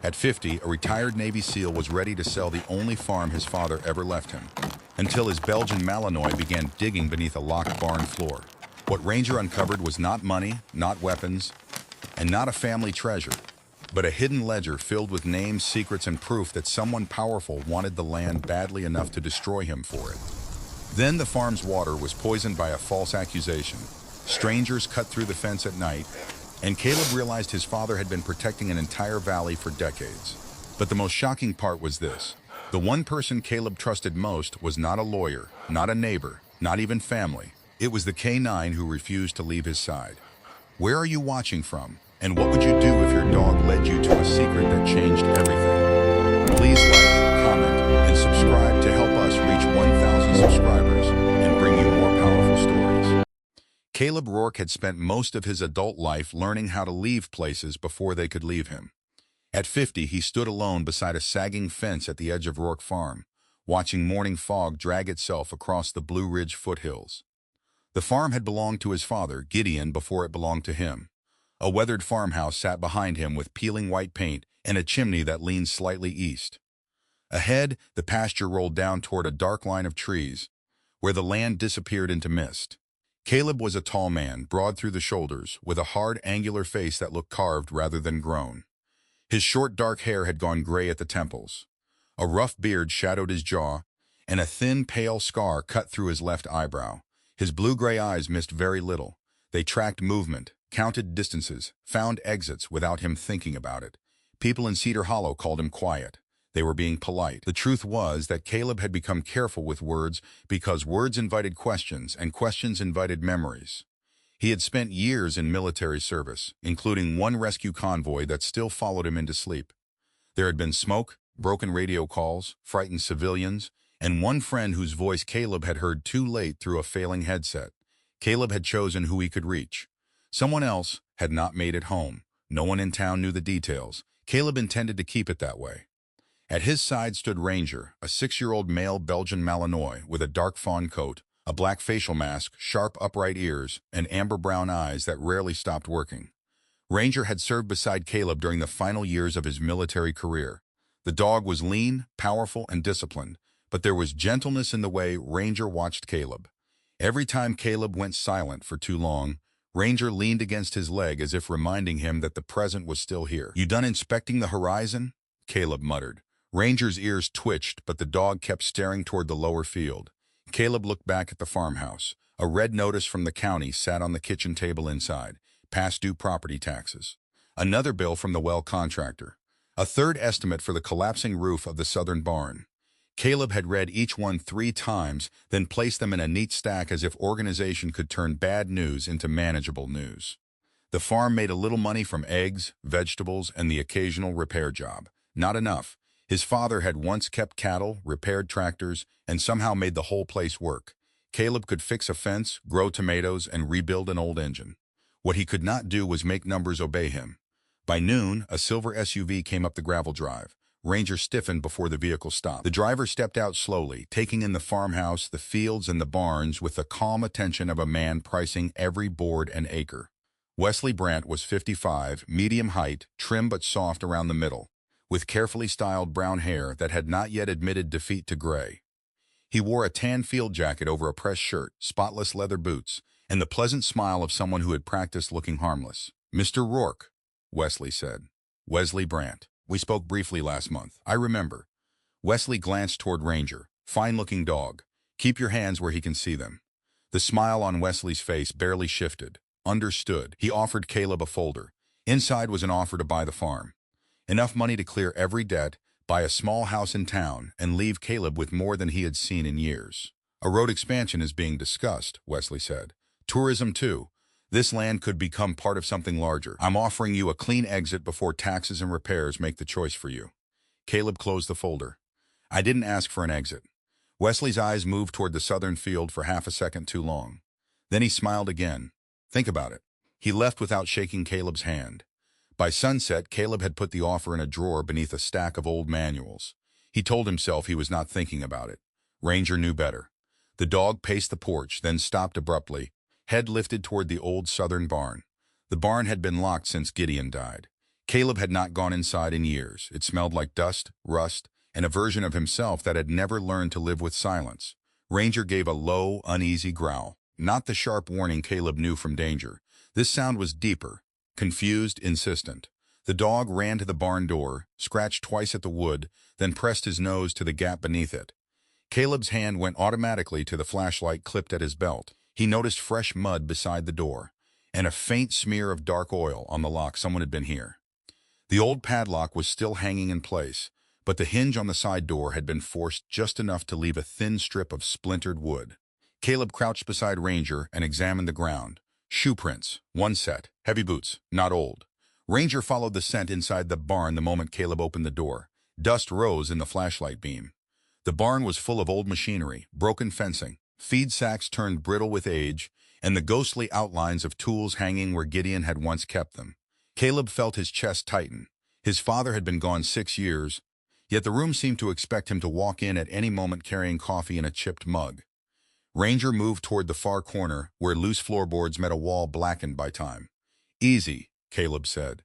At 50, a retired Navy SEAL was ready to sell the only farm his father ever left him, until his Belgian Malinois began digging beneath a locked barn floor. What Ranger uncovered was not money, not weapons, and not a family treasure, but a hidden ledger filled with names, secrets, and proof that someone powerful wanted the land badly enough to destroy him for it. Then the farm's water was poisoned by a false accusation. Strangers cut through the fence at night, and Caleb realized his father had been protecting an entire valley for decades. But the most shocking part was this. The one person Caleb trusted most was not a lawyer, not a neighbor, not even family. It was the K9 who refused to leave his side. Where are you watching from? And what would you do if your dog led you to a secret that changed everything? Please like, comment, and subscribe to help us reach 1,000 subscribers and bring you more powerful stories. Caleb Rourke had spent most of his adult life learning how to leave places before they could leave him. At 50, he stood alone beside a sagging fence at the edge of Rourke Farm, watching morning fog drag itself across the Blue Ridge foothills. The farm had belonged to his father, Gideon, before it belonged to him. A weathered farmhouse sat behind him with peeling white paint and a chimney that leaned slightly east. Ahead, the pasture rolled down toward a dark line of trees, where the land disappeared into mist. Caleb was a tall man, broad through the shoulders, with a hard, angular face that looked carved rather than grown. His short, dark hair had gone gray at the temples. A rough beard shadowed his jaw, and a thin, pale scar cut through his left eyebrow. His blue-gray eyes missed very little. They tracked movement, counted distances, found exits without him thinking about it. People in Cedar Hollow called him quiet. They were being polite. The truth was that Caleb had become careful with words because words invited questions and questions invited memories. He had spent years in military service, including one rescue convoy that still followed him into sleep. There had been smoke, broken radio calls, frightened civilians, and one friend whose voice Caleb had heard too late through a failing headset. Caleb had chosen who he could reach. Someone else had not made it home. No one in town knew the details. Caleb intended to keep it that way. At his side stood Ranger, a 6-year-old male Belgian Malinois with a dark fawn coat, a black facial mask, sharp upright ears, and amber-brown eyes that rarely stopped working. Ranger had served beside Caleb during the final years of his military career. The dog was lean, powerful, and disciplined, but there was gentleness in the way Ranger watched Caleb. Every time Caleb went silent for too long, Ranger leaned against his leg as if reminding him that the present was still here. "You done inspecting the horizon?" Caleb muttered. Ranger's ears twitched, but the dog kept staring toward the lower field. Caleb looked back at the farmhouse. A red notice from the county sat on the kitchen table inside. Past due property taxes. Another bill from the well contractor. A third estimate for the collapsing roof of the southern barn. Caleb had read each one 3 times, then placed them in a neat stack as if organization could turn bad news into manageable news. The farm made a little money from eggs, vegetables, and the occasional repair job. Not enough. His father had once kept cattle, repaired tractors, and somehow made the whole place work. Caleb could fix a fence, grow tomatoes, and rebuild an old engine. What he could not do was make numbers obey him. By noon, a silver SUV came up the gravel drive. Ranger stiffened before the vehicle stopped. The driver stepped out slowly, taking in the farmhouse, the fields, and the barns with the calm attention of a man pricing every board and acre. Wesley Brandt was 55, medium height, trim but soft around the middle, with carefully styled brown hair that had not yet admitted defeat to gray. He wore a tan field jacket over a pressed shirt, spotless leather boots, and the pleasant smile of someone who had practiced looking harmless. "Mr. Rourke," Wesley said. "Wesley Brandt. We spoke briefly last month. I remember." Wesley glanced toward Ranger. "Fine-looking dog. Keep your hands where he can see them." The smile on Wesley's face barely shifted. "Understood." He offered Caleb a folder. Inside was an offer to buy the farm. Enough money to clear every debt, buy a small house in town, and leave Caleb with more than he had seen in years. "A road expansion is being discussed," Wesley said. "Tourism, too. This land could become part of something larger. I'm offering you a clean exit before taxes and repairs make the choice for you." Caleb closed the folder. "I didn't ask for an exit." Wesley's eyes moved toward the southern field for half a second too long. Then he smiled again. "Think about it." He left without shaking Caleb's hand. By sunset, Caleb had put the offer in a drawer beneath a stack of old manuals. He told himself he was not thinking about it. Ranger knew better. The dog paced the porch, then stopped abruptly, head lifted toward the old southern barn. The barn had been locked since Gideon died. Caleb had not gone inside in years. It smelled like dust, rust, and a version of himself that had never learned to live with silence. Ranger gave a low, uneasy growl, not the sharp warning Caleb knew from danger. This sound was deeper, confused, insistent. The dog ran to the barn door, scratched twice at the wood, then pressed his nose to the gap beneath it. Caleb's hand went automatically to the flashlight clipped at his belt. He noticed fresh mud beside the door, and a faint smear of dark oil on the lock. Someone had been here. The old padlock was still hanging in place, but the hinge on the side door had been forced just enough to leave a thin strip of splintered wood. Caleb crouched beside Ranger and examined the ground. Shoe prints, one set, heavy boots, not old. Ranger followed the scent inside the barn the moment Caleb opened the door. Dust rose in the flashlight beam. The barn was full of old machinery, broken fencing, feed sacks turned brittle with age, and the ghostly outlines of tools hanging where Gideon had once kept them. Caleb felt his chest tighten. His father had been gone 6 years, yet the room seemed to expect him to walk in at any moment carrying coffee in a chipped mug. Ranger moved toward the far corner, where loose floorboards met a wall blackened by time. "Easy," Caleb said.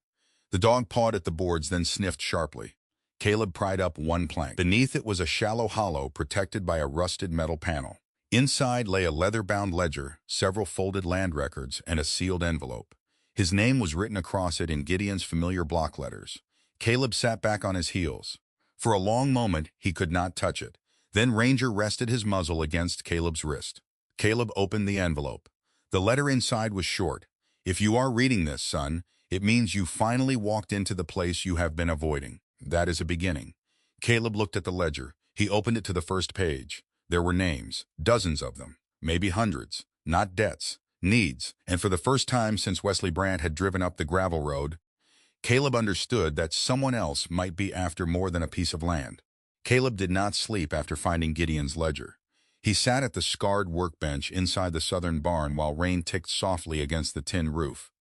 The dog pawed at the boards, then sniffed sharply. Caleb pried up one plank. Beneath it was a shallow hollow protected by a rusted metal panel. Inside lay a leather-bound ledger, several folded land records, and a sealed envelope. His name was written across it in Gideon's familiar block letters. Caleb sat back on his heels. For a long moment, he could not touch it. Then Ranger rested his muzzle against Caleb's wrist. Caleb opened the envelope. The letter inside was short. "If you are reading this, son, it means you finally walked into the place you have been avoiding. That is a beginning." Caleb looked at the ledger. He opened it to the first page. There were names, dozens of them, maybe hundreds, not debts, needs, and for the first time since Wesley Brandt had driven up the gravel road, Caleb understood that someone else might be after more than a piece of land. Caleb did not sleep after finding Gideon's ledger. He sat at the scarred workbench inside the southern barn while rain ticked softly against the tin roof.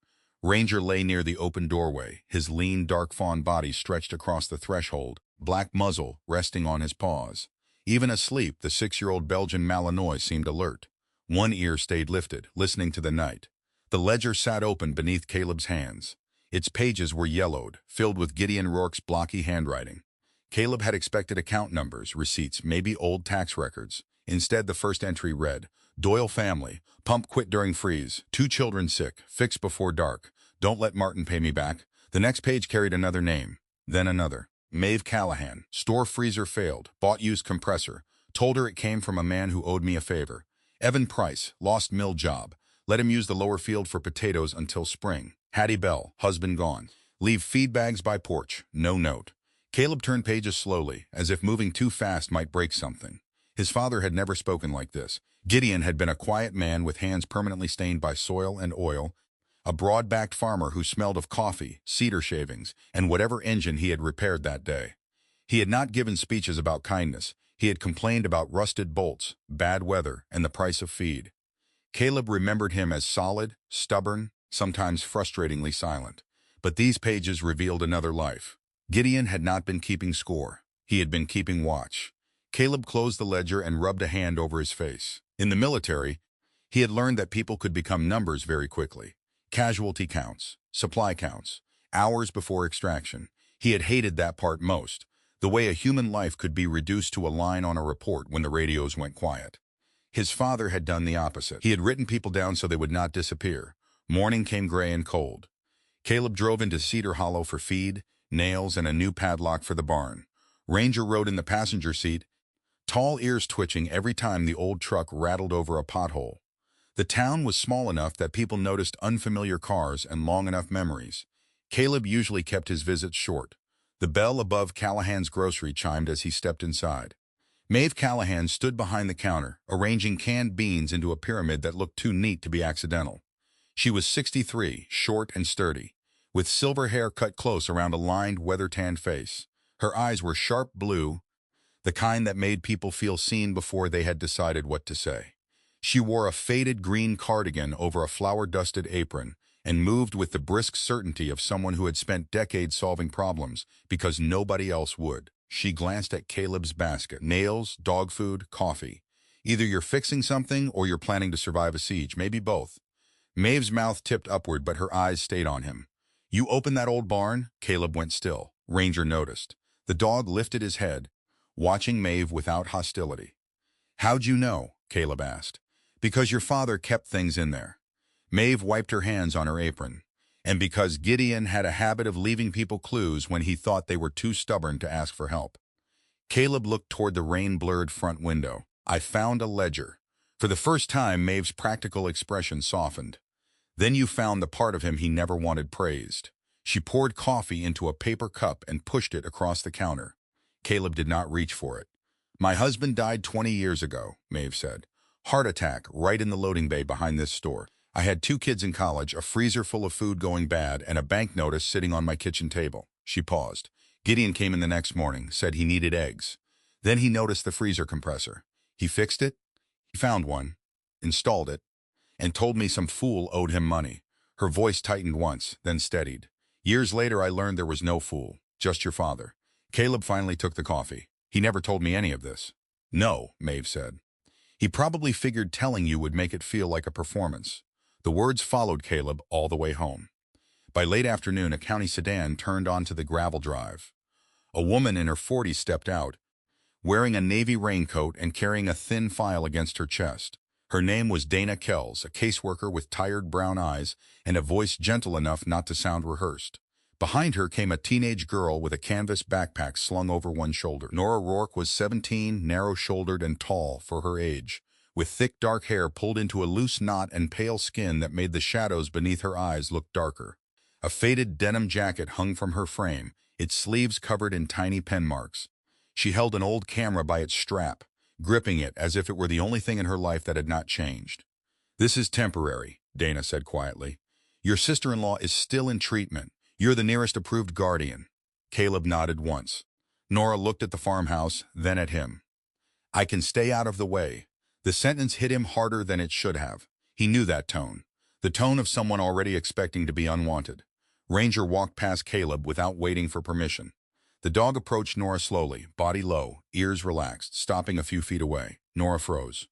Ranger lay near the open doorway, his lean, dark fawn body stretched across the threshold, black muzzle resting on his paws. Even asleep, the 6-year-old Belgian Malinois seemed alert. One ear stayed lifted, listening to the night. The ledger sat open beneath Caleb's hands. Its pages were yellowed, filled with Gideon Rourke's blocky handwriting. Caleb had expected account numbers, receipts, maybe old tax records. Instead, the first entry read, "Doyle family, pump quit during freeze, 2 children sick, fix before dark, don't let Martin pay me back." The next page carried another name, then another. Maeve Callahan, store freezer failed, bought used compressor, told her it came from a man who owed me a favor. Evan Price, lost mill job, let him use the lower field for potatoes until spring. Hattie Bell, husband gone, leave feed bags by porch, no note. Caleb turned pages slowly, as if moving too fast might break something. His father had never spoken like this. Gideon had been a quiet man with hands permanently stained by soil and oil, a broad-backed farmer who smelled of coffee, cedar shavings, and whatever engine he had repaired that day. He had not given speeches about kindness. He had complained about rusted bolts, bad weather, and the price of feed. Caleb remembered him as solid, stubborn, sometimes frustratingly silent. But these pages revealed another life. Gideon had not been keeping score. He had been keeping watch. Caleb closed the ledger and rubbed a hand over his face. In the military, he had learned that people could become numbers very quickly. Casualty counts, supply counts, hours before extraction. He had hated that part most, the way a human life could be reduced to a line on a report when the radios went quiet. His father had done the opposite. He had written people down so they would not disappear. Morning came gray and cold. Caleb drove into Cedar Hollow for feed, nails, and a new padlock for the barn. Ranger rode in the passenger seat, tall ears twitching every time the old truck rattled over a pothole. The town was small enough that people noticed unfamiliar cars and long enough memories. Caleb usually kept his visits short. The bell above Callahan's grocery chimed as he stepped inside. Maeve Callahan stood behind the counter, arranging canned beans into a pyramid that looked too neat to be accidental. She was 63, short and sturdy, with silver hair cut close around a lined, weather-tanned face. Her eyes were sharp blue, the kind that made people feel seen before they had decided what to say. She wore a faded green cardigan over a flour-dusted apron and moved with the brisk certainty of someone who had spent decades solving problems because nobody else would. She glanced at Caleb's basket. Nails, dog food, coffee. Either you're fixing something or you're planning to survive a siege, maybe both. Maeve's mouth tipped upward, but her eyes stayed on him. You opened that old barn? Caleb went still. Ranger noticed. The dog lifted his head, watching Maeve without hostility. How'd you know? Caleb asked. Because your father kept things in there. Maeve wiped her hands on her apron. And because Gideon had a habit of leaving people clues when he thought they were too stubborn to ask for help. Caleb looked toward the rain-blurred front window. I found a ledger. For the first time, Maeve's practical expression softened. Then you found the part of him he never wanted praised. She poured coffee into a paper cup and pushed it across the counter. Caleb did not reach for it. My husband died 20 years ago, Maeve said. Heart attack right in the loading bay behind this store. I had 2 kids in college, a freezer full of food going bad, and a bank notice sitting on my kitchen table. She paused. Gideon came in the next morning, said he needed eggs. Then he noticed the freezer compressor. He fixed it. He found one, installed it, and told me some fool owed him money. Her voice tightened once, then steadied. Years later, I learned there was no fool, just your father. Caleb finally took the coffee. He never told me any of this. No, Maeve said. He probably figured telling you would make it feel like a performance. The words followed Caleb all the way home. By late afternoon, a county sedan turned onto the gravel drive. A woman in her 40s stepped out, wearing a navy raincoat and carrying a thin file against her chest. Her name was Dana Kells, a caseworker with tired brown eyes and a voice gentle enough not to sound rehearsed. Behind her came a teenage girl with a canvas backpack slung over one shoulder. Nora Rourke was 17, narrow-shouldered and tall for her age, with thick dark hair pulled into a loose knot and pale skin that made the shadows beneath her eyes look darker. A faded denim jacket hung from her frame, its sleeves covered in tiny pen marks. She held an old camera by its strap, gripping it as if it were the only thing in her life that had not changed. This is temporary, Dana said quietly. Your sister-in-law is still in treatment. You're the nearest approved guardian. Caleb nodded once. Nora looked at the farmhouse, then at him. I can stay out of the way. The sentence hit him harder than it should have. He knew that tone. The tone of someone already expecting to be unwanted. Ranger walked past Caleb without waiting for permission. The dog approached Nora slowly, body low, ears relaxed, stopping a few feet away. Nora froze.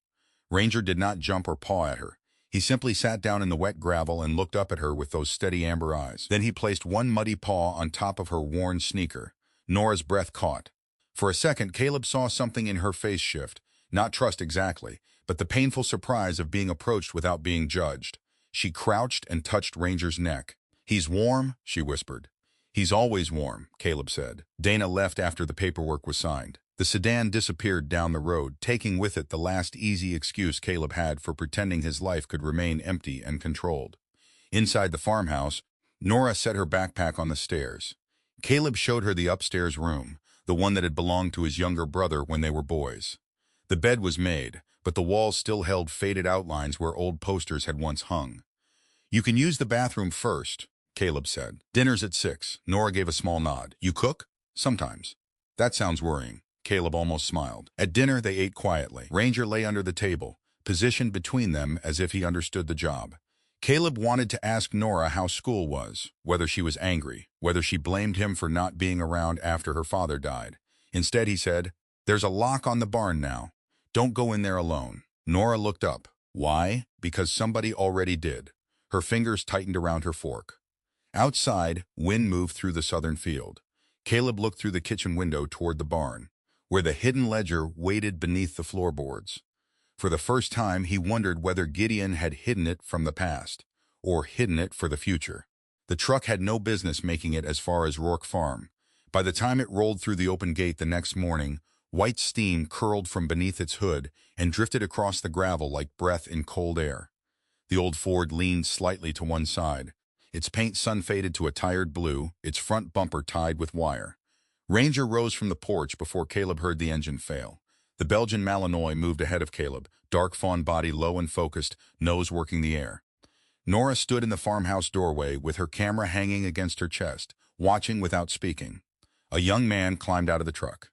Ranger did not jump or paw at her. He simply sat down in the wet gravel and looked up at her with those steady amber eyes. Then he placed one muddy paw on top of her worn sneaker. Nora's breath caught. For a second, Caleb saw something in her face shift. Not trust exactly, but the painful surprise of being approached without being judged. She crouched and touched Ranger's neck. He's warm, she whispered. He's always warm, Caleb said. Dana left after the paperwork was signed. The sedan disappeared down the road, taking with it the last easy excuse Caleb had for pretending his life could remain empty and controlled. Inside the farmhouse, Nora set her backpack on the stairs. Caleb showed her the upstairs room, the one that had belonged to his younger brother when they were boys. The bed was made, but the walls still held faded outlines where old posters had once hung. You can use the bathroom first, Caleb said. Dinner's at 6. Nora gave a small nod. You cook? Sometimes. That sounds worrying. Caleb almost smiled. At dinner, they ate quietly. Ranger lay under the table, positioned between them as if he understood the job. Caleb wanted to ask Nora how school was, whether she was angry, whether she blamed him for not being around after her father died. Instead, he said, There's a lock on the barn now. Don't go in there alone. Nora looked up. Why? Because somebody already did. Her fingers tightened around her fork. Outside, wind moved through the southern field. Caleb looked through the kitchen window toward the barn, where the hidden ledger waited beneath the floorboards. For the first time, he wondered whether Gideon had hidden it from the past, or hidden it for the future. The truck had no business making it as far as Rourke Farm. By the time it rolled through the open gate the next morning, white steam curled from beneath its hood and drifted across the gravel like breath in cold air. The old Ford leaned slightly to one side, its paint sun-faded to a tired blue, its front bumper tied with wire. Ranger rose from the porch before Caleb heard the engine fail. The Belgian Malinois moved ahead of Caleb, dark fawn body low and focused, nose working the air. Nora stood in the farmhouse doorway with her camera hanging against her chest, watching without speaking. A young man climbed out of the truck.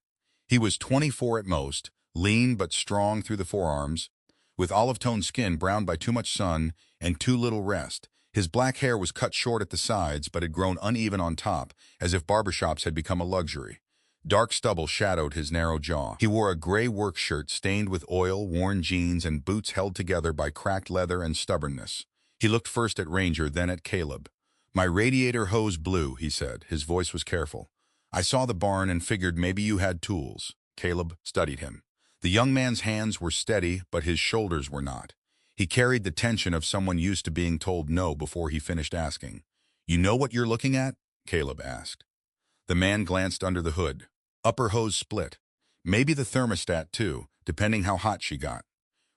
He was 24 at most, lean but strong through the forearms, with olive-toned skin browned by too much sun and too little rest. His black hair was cut short at the sides but had grown uneven on top, as if barbershops had become a luxury. Dark stubble shadowed his narrow jaw. He wore a gray work shirt stained with oil, worn jeans, and boots held together by cracked leather and stubbornness. He looked first at Ranger, then at Caleb. My radiator hose blew, he said. His voice was careful. I saw the barn and figured maybe you had tools. Caleb studied him. The young man's hands were steady, but his shoulders were not. He carried the tension of someone used to being told no before he finished asking. You know what you're looking at? Caleb asked. The man glanced under the hood. Upper hose split. Maybe the thermostat, too, depending how hot she got.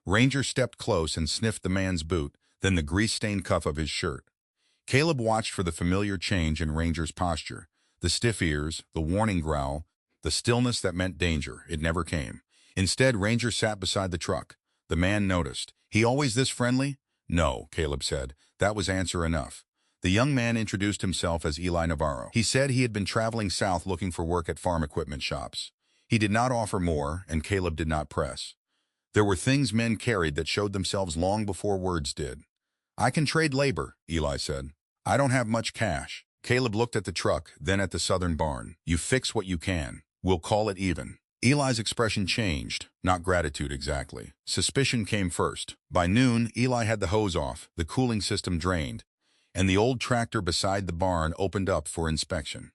Ranger stepped close and sniffed the man's boot, then the grease-stained cuff of his shirt. Caleb watched for the familiar change in Ranger's posture. The stiff ears, the warning growl, the stillness that meant danger. It never came. Instead, Ranger sat beside the truck. The man noticed. He always this friendly? No, Caleb said. That was answer enough. The young man introduced himself as Eli Navarro. He said he had been traveling south looking for work at farm equipment shops. He did not offer more, and Caleb did not press. There were things men carried that showed themselves long before words did. I can trade labor, Eli said. I don't have much cash. Caleb looked at the truck, then at the southern barn. You fix what you can. We'll call it even. Eli's expression changed, not gratitude exactly. Suspicion came first. By noon, Eli had the hose off, the cooling system drained, and the old tractor beside the barn opened up for inspection.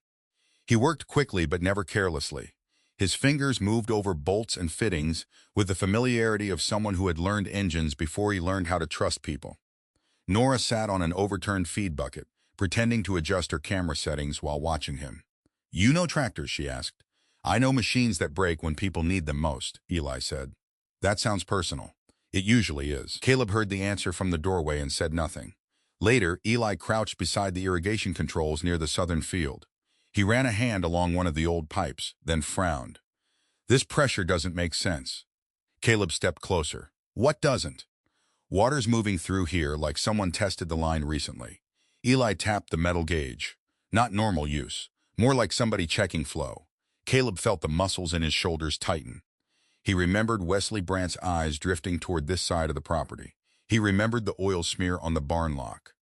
He worked quickly but never carelessly. His fingers moved over bolts and fittings with the familiarity of someone who had learned engines before he learned how to trust people. Nora sat on an overturned feed bucket, pretending to adjust her camera settings while watching him. You know tractors, she asked. I know machines that break when people need them most, Eli said. That sounds personal. It usually is. Caleb heard the answer from the doorway and said nothing. Later, Eli crouched beside the irrigation controls near the southern field. He ran a hand along one of the old pipes, then frowned. This pressure doesn't make sense. Caleb stepped closer. What doesn't? Water's moving through here like someone tested the line recently. Eli tapped the metal gauge. Not normal use. More like somebody checking flow. Caleb felt the muscles in his shoulders tighten. He remembered Wesley Brandt's eyes drifting toward this side of the property. He remembered the oil smear on the barn lock.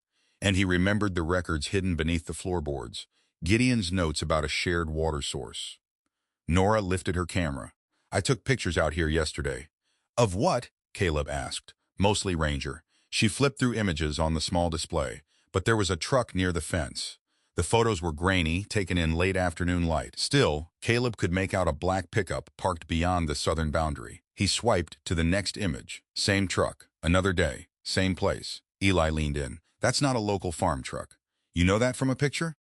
And he remembered the records hidden beneath the floorboards. Gideon's notes about a shared water source. Nora lifted her camera. I took pictures out here yesterday. Of what? Caleb asked. Mostly Ranger. She flipped through images on the small display, but there was a truck near the fence. The photos were grainy, taken in late afternoon light. Still, Caleb could make out a black pickup parked beyond the southern boundary. He swiped to the next image. Same truck. Another day. Same place. Eli leaned in. That's not a local farm truck. You know that from a picture?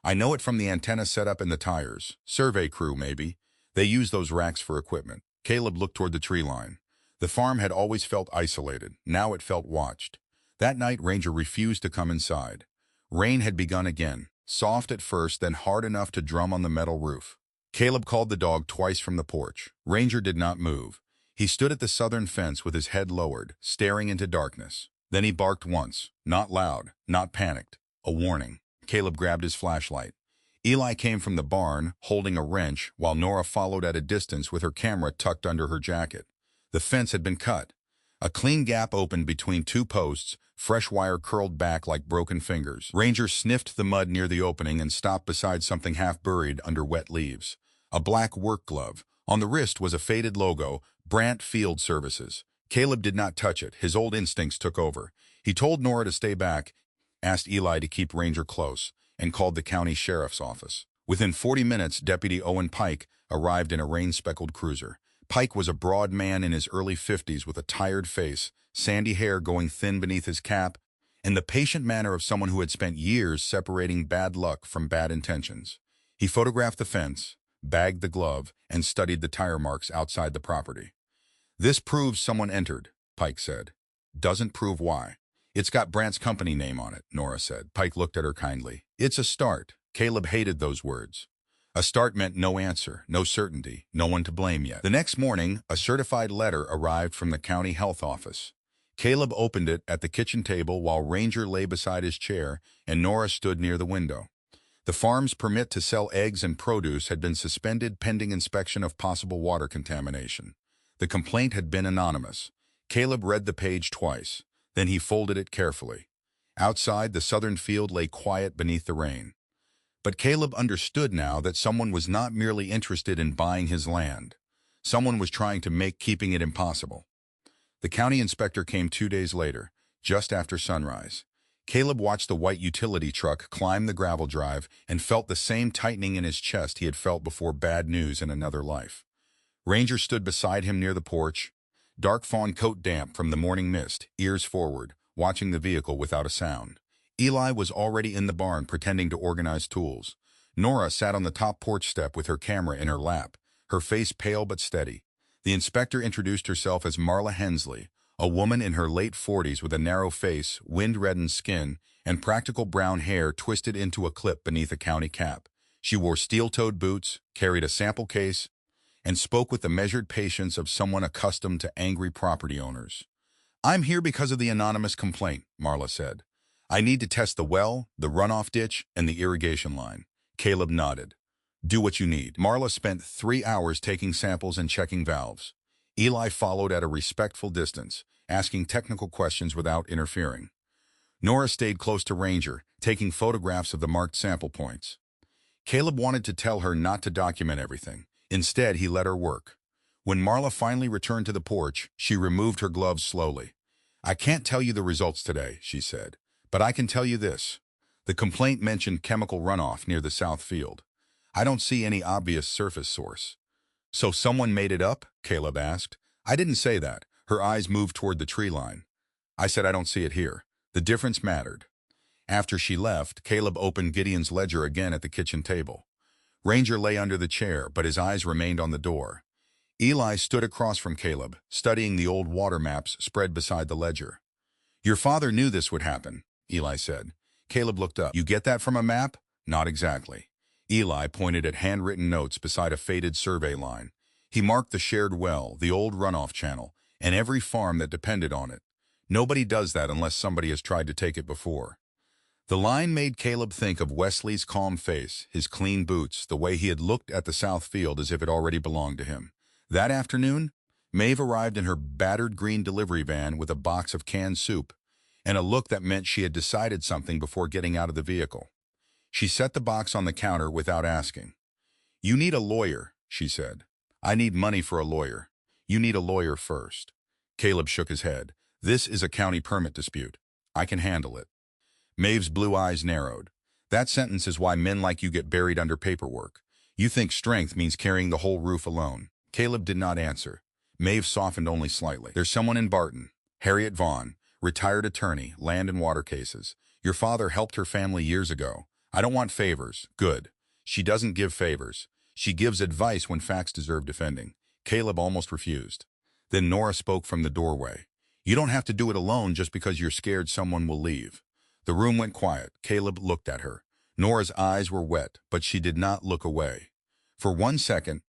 I know it from the antenna setup and the tires. Survey crew, maybe. They use those racks for equipment. Caleb looked toward the tree line. The farm had always felt isolated. Now it felt watched. That night, Ranger refused to come inside. Rain had begun again. Soft at first, then hard enough to drum on the metal roof. Caleb called the dog twice from the porch. Ranger did not move. He stood at the southern fence with his head lowered, staring into darkness. Then he barked once, not loud, not panicked. A warning. Caleb grabbed his flashlight. Eli came from the barn, holding a wrench, while Nora followed at a distance with her camera tucked under her jacket. The fence had been cut. A clean gap opened between two posts, fresh wire curled back like broken fingers. Ranger sniffed the mud near the opening and stopped beside something half-buried under wet leaves. A black work glove. On the wrist was a faded logo, Brandt Field Services. Caleb did not touch it. His old instincts took over. He told Nora to stay back, asked Eli to keep Ranger close, and called the county sheriff's office. Within 40 minutes, Deputy Owen Pike arrived in a rain-speckled cruiser. Pike was a broad man in his early 50s with a tired face, sandy hair going thin beneath his cap, and the patient manner of someone who had spent years separating bad luck from bad intentions. He photographed the fence, bagged the glove, and studied the tire marks outside the property. This proves someone entered, Pike said. Doesn't prove why. It's got Brandt's company name on it, Nora said. Pike looked at her kindly. It's a start. Caleb hated those words. A start meant no answer, no certainty, no one to blame yet. The next morning, a certified letter arrived from the county health office. Caleb opened it at the kitchen table while Ranger lay beside his chair and Nora stood near the window. The farm's permit to sell eggs and produce had been suspended pending inspection of possible water contamination. The complaint had been anonymous. Caleb read the page twice. Then he folded it carefully. Outside, the southern field lay quiet beneath the rain. But Caleb understood now that someone was not merely interested in buying his land. Someone was trying to make keeping it impossible. The county inspector came 2 days later, just after sunrise. Caleb watched the white utility truck climb the gravel drive and felt the same tightening in his chest he had felt before bad news in another life. Ranger stood beside him near the porch, dark fawn coat damp from the morning mist, ears forward, watching the vehicle without a sound. Eli was already in the barn pretending to organize tools. Nora sat on the top porch step with her camera in her lap, her face pale but steady. The inspector introduced herself as Marla Hensley, a woman in her late 40s with a narrow face, wind-reddened skin, and practical brown hair twisted into a clip beneath a county cap. She wore steel-toed boots, carried a sample case, and spoke with the measured patience of someone accustomed to angry property owners. "I'm here because of the anonymous complaint," Marla said. "I need to test the well, the runoff ditch, and the irrigation line." Caleb nodded. "Do what you need." Marla spent 3 hours taking samples and checking valves. Eli followed at a respectful distance, asking technical questions without interfering. Nora stayed close to Ranger, taking photographs of the marked sample points. Caleb wanted to tell her not to document everything. Instead, he let her work. When Marla finally returned to the porch, she removed her gloves slowly. "I can't tell you the results today," she said, "but I can tell you this. The complaint mentioned chemical runoff near the south field. I don't see any obvious surface source." "So someone made it up?" Caleb asked. "I didn't say that." Her eyes moved toward the tree line. "I said I don't see it here." The difference mattered. After she left, Caleb opened Gideon's ledger again at the kitchen table. Ranger lay under the chair, but his eyes remained on the door. Eli stood across from Caleb, studying the old water maps spread beside the ledger. "Your father knew this would happen," Eli said. Caleb looked up. "You get that from a map?" "Not exactly." Eli pointed at handwritten notes beside a faded survey line. He marked the shared well, the old runoff channel, and every farm that depended on it. Nobody does that unless somebody has tried to take it before. The line made Caleb think of Wesley's calm face, his clean boots, the way he had looked at the south field as if it already belonged to him. That afternoon, Maeve arrived in her battered green delivery van with a box of canned soup, and a look that meant she had decided something before getting out of the vehicle. She set the box on the counter without asking. "You need a lawyer," she said. "I need money for a lawyer. You need a lawyer first." Caleb shook his head. "This is a county permit dispute. I can handle it." Maeve's blue eyes narrowed. "That sentence is why men like you get buried under paperwork. You think strength means carrying the whole roof alone." Caleb did not answer. Maeve softened only slightly. "There's someone in Barton. Harriet Vaughn, retired attorney, land and water cases. Your father helped her family years ago. I don't want favors." "Good. She doesn't give favors. She gives advice when facts deserve defending." Caleb almost refused. Then Nora spoke from the doorway. "You don't have to do it alone just because you're scared someone will leave." The room went quiet. Caleb looked at her. Nora's eyes were wet, but she did not look away. For 1 second,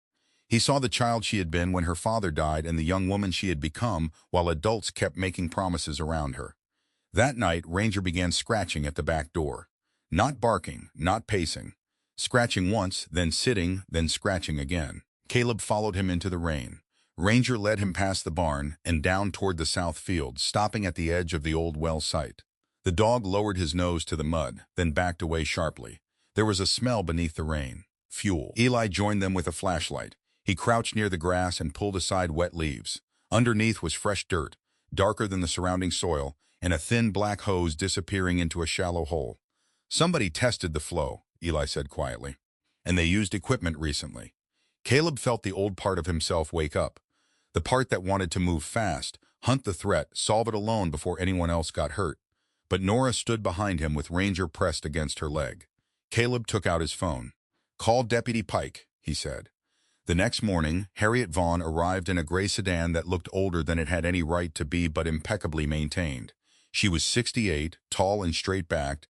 he saw the child she had been when her father died and the young woman she had become while adults kept making promises around her. That night, Ranger began scratching at the back door. Not barking, not pacing. Scratching once, then sitting, then scratching again. Caleb followed him into the rain. Ranger led him past the barn and down toward the south field, stopping at the edge of the old well site. The dog lowered his nose to the mud, then backed away sharply. There was a smell beneath the rain. Fuel. Eli joined them with a flashlight. He crouched near the grass and pulled aside wet leaves. Underneath was fresh dirt, darker than the surrounding soil, and a thin black hose disappearing into a shallow hole. "Somebody tested the flow," Eli said quietly, "and they used equipment recently." Caleb felt the old part of himself wake up. The part that wanted to move fast, hunt the threat, solve it alone before anyone else got hurt. But Nora stood behind him with Ranger pressed against her leg. Caleb took out his phone. "Call Deputy Pike," he said. The next morning, Harriet Vaughn arrived in a gray sedan that looked older than it had any right to be but impeccably maintained. She was 68, tall and straight-backed,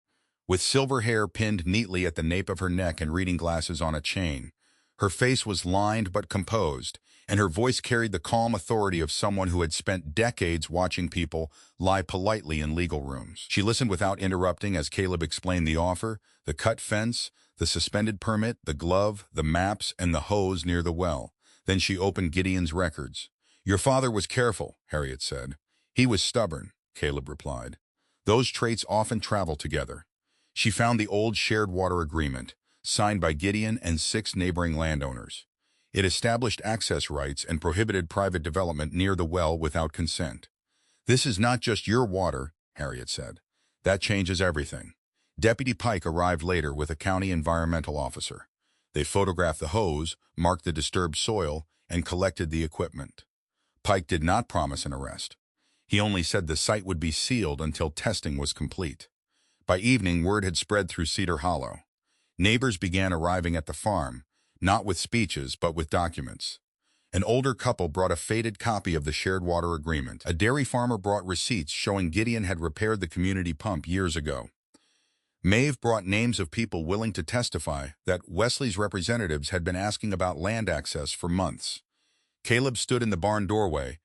with silver hair pinned neatly at the nape of her neck and reading glasses on a chain. Her face was lined but composed, and her voice carried the calm authority of someone who had spent decades watching people lie politely in legal rooms. She listened without interrupting as Caleb explained the offer, the cut fence, the suspended permit, the glove, the maps, and the hose near the well. Then she opened Gideon's records. "Your father was careful," Harriet said. "He was stubborn," Caleb replied. "Those traits often travel together." She found the old shared water agreement, signed by Gideon and 6 neighboring landowners. It established access rights and prohibited private development near the well without consent. "This is not just your water," Harriet said. That changes everything. Deputy Pike arrived later with a county environmental officer. They photographed the hose, marked the disturbed soil, and collected the equipment. Pike did not promise an arrest. He only said the site would be sealed until testing was complete. By evening, word had spread through Cedar Hollow. Neighbors began arriving at the farm, not with speeches but with documents. An older couple brought a faded copy of the shared water agreement. A dairy farmer brought receipts showing Gideon had repaired the community pump years ago. Maeve brought names of people willing to testify that Wesley's representatives had been asking about land access for months. Caleb stood in the barn doorway,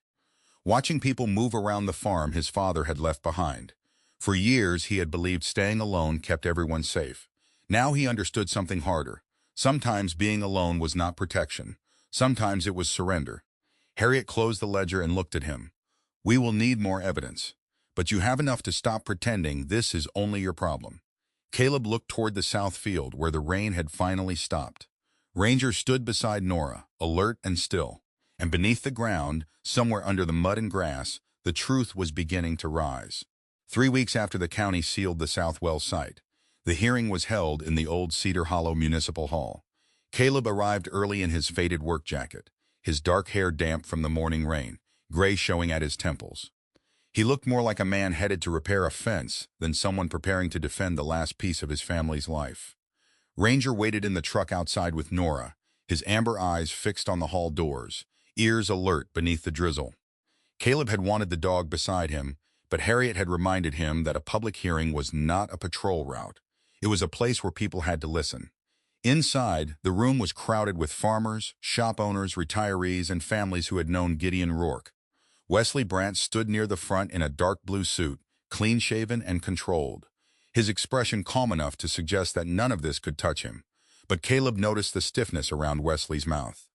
watching people move around the farm his father had left behind. For years, he had believed staying alone kept everyone safe. Now he understood something harder. Sometimes being alone was not protection. Sometimes it was surrender. Harriet closed the ledger and looked at him. "We will need more evidence, but you have enough to stop pretending this is only your problem." Caleb looked toward the south field where the rain had finally stopped. Ranger stood beside Nora, alert and still. And beneath the ground, somewhere under the mud and grass, the truth was beginning to rise. 3 weeks after the county sealed the Southwell site, the hearing was held in the old Cedar Hollow Municipal Hall. Caleb arrived early in his faded work jacket, his dark hair damp from the morning rain, gray showing at his temples. He looked more like a man headed to repair a fence than someone preparing to defend the last piece of his family's life. Ranger waited in the truck outside with Nora, his amber eyes fixed on the hall doors, ears alert beneath the drizzle. Caleb had wanted the dog beside him, but Harriet had reminded him that a public hearing was not a patrol route. It was a place where people had to listen. Inside, the room was crowded with farmers, shop owners, retirees, and families who had known Gideon Rourke. Wesley Brandt stood near the front in a dark blue suit, clean-shaven and controlled, his expression calm enough to suggest that none of this could touch him. But Caleb noticed the stiffness around Wesley's mouth.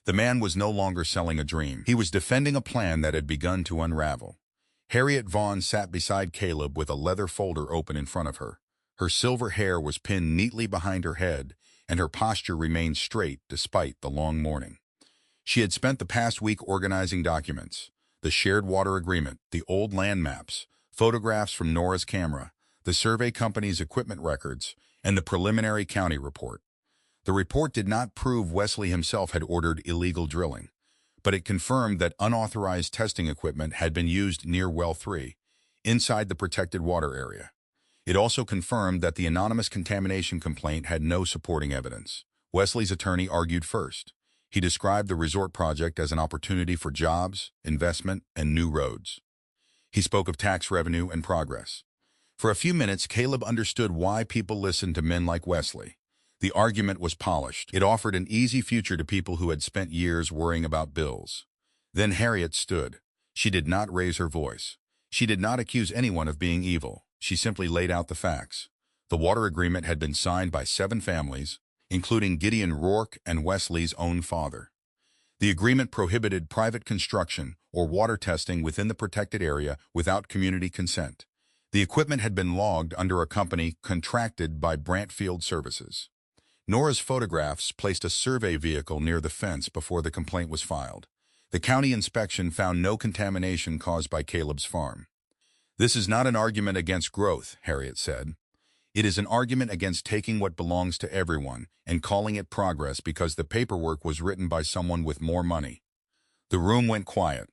The man was no longer selling a dream. He was defending a plan that had begun to unravel. Harriet Vaughn sat beside Caleb with a leather folder open in front of her. Her silver hair was pinned neatly behind her head, and her posture remained straight despite the long morning. She had spent the past week organizing documents: the shared water agreement, the old land maps, photographs from Nora's camera, the survey company's equipment records, and the preliminary county report. The report did not prove Wesley himself had ordered illegal drilling, but it confirmed that unauthorized testing equipment had been used near Well 3, inside the protected water area. It also confirmed that the anonymous contamination complaint had no supporting evidence. Wesley's attorney argued first. He described the resort project as an opportunity for jobs, investment, and new roads. He spoke of tax revenue and progress. For a few minutes, Caleb understood why people listened to men like Wesley. The argument was polished. It offered an easy future to people who had spent years worrying about bills. Then Harriet stood. She did not raise her voice. She did not accuse anyone of being evil. She simply laid out the facts. The water agreement had been signed by 7 families, including Gideon Rourke and Wesley's own father. The agreement prohibited private construction or water testing within the protected area without community consent. The equipment had been logged under a company contracted by Brantfield Services. Nora's photographs placed a survey vehicle near the fence before the complaint was filed. The county inspection found no contamination caused by Caleb's farm. "This is not an argument against growth," Harriet said. "It is an argument against taking what belongs to everyone and calling it progress because the paperwork was written by someone with more money." The room went quiet.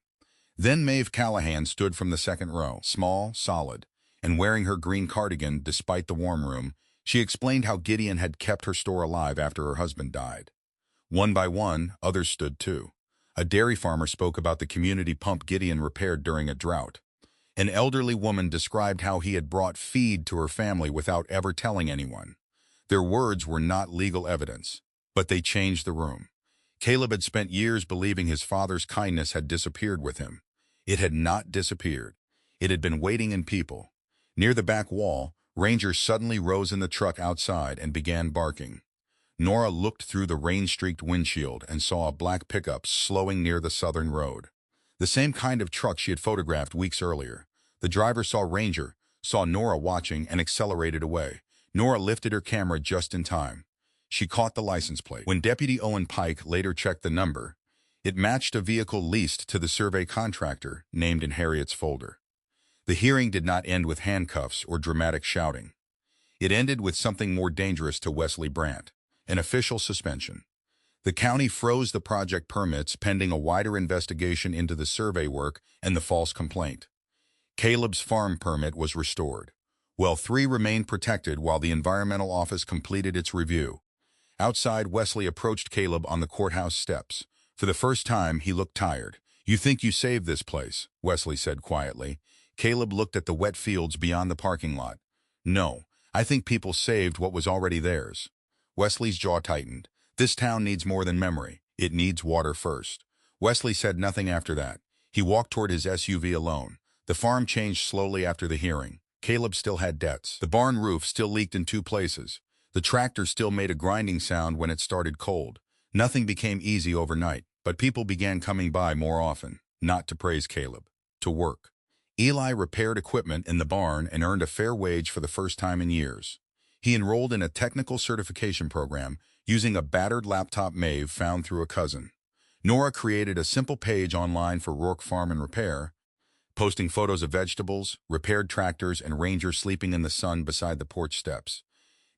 Then Maeve Callahan stood from the second row, small, solid, and wearing her green cardigan despite the warm room. She explained how Gideon had kept her store alive after her husband died. One by one, others stood too. A dairy farmer spoke about the community pump Gideon repaired during a drought. An elderly woman described how he had brought feed to her family without ever telling anyone. Their words were not legal evidence, but they changed the room. Caleb had spent years believing his father's kindness had disappeared with him. It had not disappeared. It had been waiting in people. Near the back wall, Ranger suddenly rose in the truck outside and began barking. Nora looked through the rain-streaked windshield and saw a black pickup slowing near the southern road. The same kind of truck she had photographed weeks earlier. The driver saw Ranger, saw Nora watching, and accelerated away. Nora lifted her camera just in time. She caught the license plate. When Deputy Owen Pike later checked the number, it matched a vehicle leased to the survey contractor named in Harriet's folder. The hearing did not end with handcuffs or dramatic shouting. It ended with something more dangerous to Wesley Brandt, an official suspension. The county froze the project permits pending a wider investigation into the survey work and the false complaint. Caleb's farm permit was restored, while 3 remained protected while the environmental office completed its review. Outside, Wesley approached Caleb on the courthouse steps. For the first time, he looked tired. "You think you saved this place," Wesley said quietly. Caleb looked at the wet fields beyond the parking lot. "No, I think people saved what was already theirs." Wesley's jaw tightened. "This town needs more than memory. It needs water first." Wesley said nothing after that. He walked toward his SUV alone. The farm changed slowly after the hearing. Caleb still had debts. The barn roof still leaked in 2 places. The tractor still made a grinding sound when it started cold. Nothing became easy overnight, but people began coming by more often, not to praise Caleb, to work. Eli repaired equipment in the barn and earned a fair wage for the first time in years. He enrolled in a technical certification program using a battered laptop Maeve found through a cousin. Nora created a simple page online for Rourke Farm and Repair, posting photos of vegetables, repaired tractors, and rangers sleeping in the sun beside the porch steps.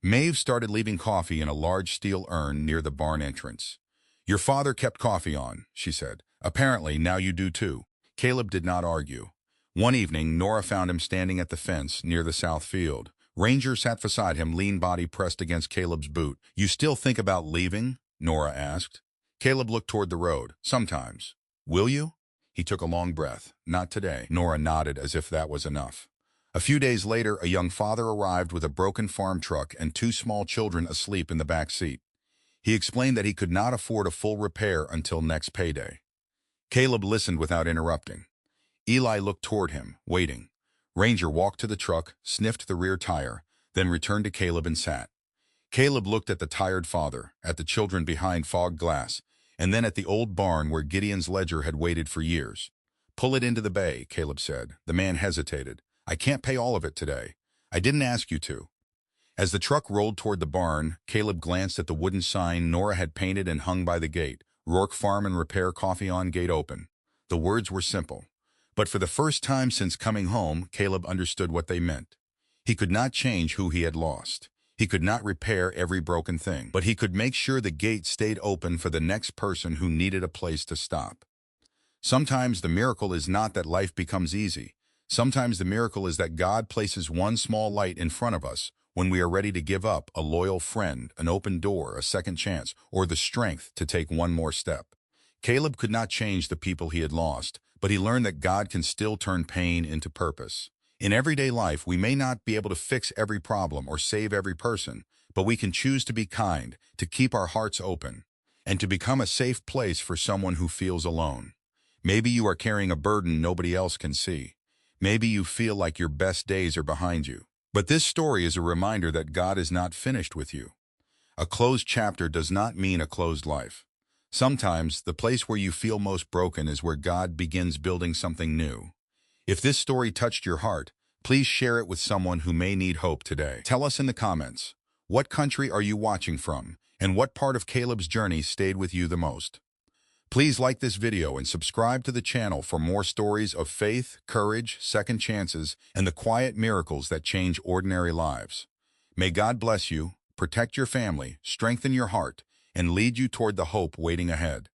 Maeve started leaving coffee in a large steel urn near the barn entrance. "Your father kept coffee on," she said. "Apparently, now you do too." Caleb did not argue. One evening, Nora found him standing at the fence near the south field. Ranger sat beside him, lean body pressed against Caleb's boot. "You still think about leaving?" Nora asked. Caleb looked toward the road. "Sometimes." "Will you?" He took a long breath. "Not today." Nora nodded as if that was enough. A few days later, a young father arrived with a broken farm truck and 2 small children asleep in the back seat. He explained that he could not afford a full repair until next payday. Caleb listened without interrupting. Eli looked toward him, waiting. Ranger walked to the truck, sniffed the rear tire, then returned to Caleb and sat. Caleb looked at the tired father, at the children behind fogged glass, and then at the old barn where Gideon's ledger had waited for years. "Pull it into the bay," Caleb said. The man hesitated. "I can't pay all of it today." "I didn't ask you to." As the truck rolled toward the barn, Caleb glanced at the wooden sign Nora had painted and hung by the gate. "Rourke Farm and Repair, coffee on, gate open." The words were simple. But for the first time since coming home, Caleb understood what they meant. He could not change who he had lost. He could not repair every broken thing, but he could make sure the gate stayed open for the next person who needed a place to stop. Sometimes the miracle is not that life becomes easy. Sometimes the miracle is that God places one small light in front of us when we are ready to give up: a loyal friend, an open door, a second chance, or the strength to take one more step. Caleb could not change the people he had lost, but he learned that God can still turn pain into purpose. In everyday life, we may not be able to fix every problem or save every person, but we can choose to be kind, to keep our hearts open, and to become a safe place for someone who feels alone. Maybe you are carrying a burden nobody else can see. Maybe you feel like your best days are behind you. But this story is a reminder that God is not finished with you. A closed chapter does not mean a closed life. Sometimes, the place where you feel most broken is where God begins building something new. If this story touched your heart, please share it with someone who may need hope today. Tell us in the comments, what country are you watching from, and what part of Caleb's journey stayed with you the most? Please like this video and subscribe to the channel for more stories of faith, courage, second chances, and the quiet miracles that change ordinary lives. May God bless you, protect your family, strengthen your heart, and lead you toward the hope waiting ahead.